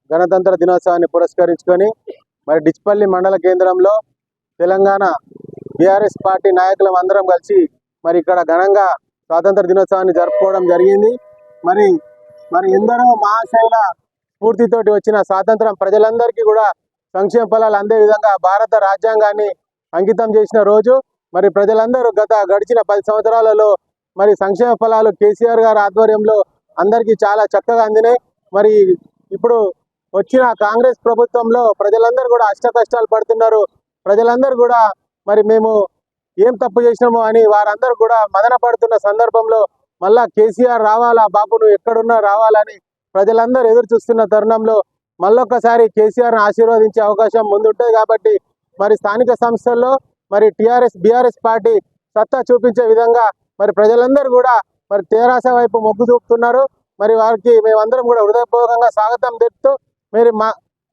గణతంత్ర దినోత్సవాన్ని పురస్కరించుకొని మరి డిచ్పల్లి మండల కేంద్రంలో తెలంగాణ బీఆర్ఎస్ పార్టీ నాయకులం అందరం కలిసి మరి ఇక్కడ ఘనంగా స్వాతంత్ర దినోత్సవాన్ని జరుపుకోవడం జరిగింది. మరి ఎందరో మహాశైల స్ఫూర్తితోటి వచ్చిన స్వాతంత్రం ప్రజలందరికీ కూడా సంక్షేమ ఫలాలు అందే విధంగా భారత రాజ్యాంగాన్ని అంకితం చేసిన రోజు. మరి ప్రజలందరూ గడిచిన 10 సంవత్సరాలలో మరి సంక్షేమ ఫలాలు కేసీఆర్ గారి ఆధ్వర్యంలో అందరికీ చాలా చక్కగా అందినాయి. మరి ఇప్పుడు వచ్చిన కాంగ్రెస్ ప్రభుత్వంలో ప్రజలందరూ కూడా అష్ట కష్టాలు పడుతున్నారు. ప్రజలందరూ కూడా మరి మేము ఏం తప్పు చేసినామో అని వారందరూ కూడా మదన పడుతున్న సందర్భంలో మళ్ళా కేసీఆర్ రావాలా బాబు, నువ్వు ఎక్కడున్నా రావాలని ప్రజలందరూ ఎదురు చూస్తున్న తరుణంలో మళ్ళొక్కసారి కేసీఆర్ని ఆశీర్వదించే అవకాశం ముందుంటుంది. కాబట్టి మరి స్థానిక సంస్థల్లో మరి బీఆర్ఎస్ పార్టీ సత్తా చూపించే విధంగా మరి ప్రజలందరూ కూడా మరి తెరాస వైపు మొగ్గు చూపుతున్నారు. మరి వారికి మేమందరం కూడా హృదయపూర్వకంగా స్వాగతం తెలుపుతూ మరి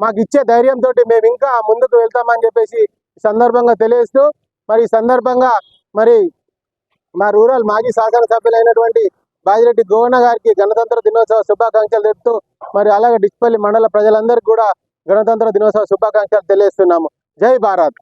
మాకు ఇచ్చే ధైర్యంతో మేము ఇంకా ముందుకు వెళ్తామని చెప్పేసి ఈ సందర్భంగా తెలియజేస్తూ మరి ఈ సందర్భంగా మరి మా రూరల్ మాజీ శాసనసభ్యులైనటువంటి బాజిరెడ్డి గోవన్న గారికి గణతంత్ర దినోత్సవ శుభాకాంక్షలు తెలుపుతూ మరి అలాగే డిచ్పల్లి మండల ప్రజలందరికీ కూడా గణతంత్ర దినోత్సవ శుభాకాంక్షలు తెలియజేస్తున్నాము. జై భారత్.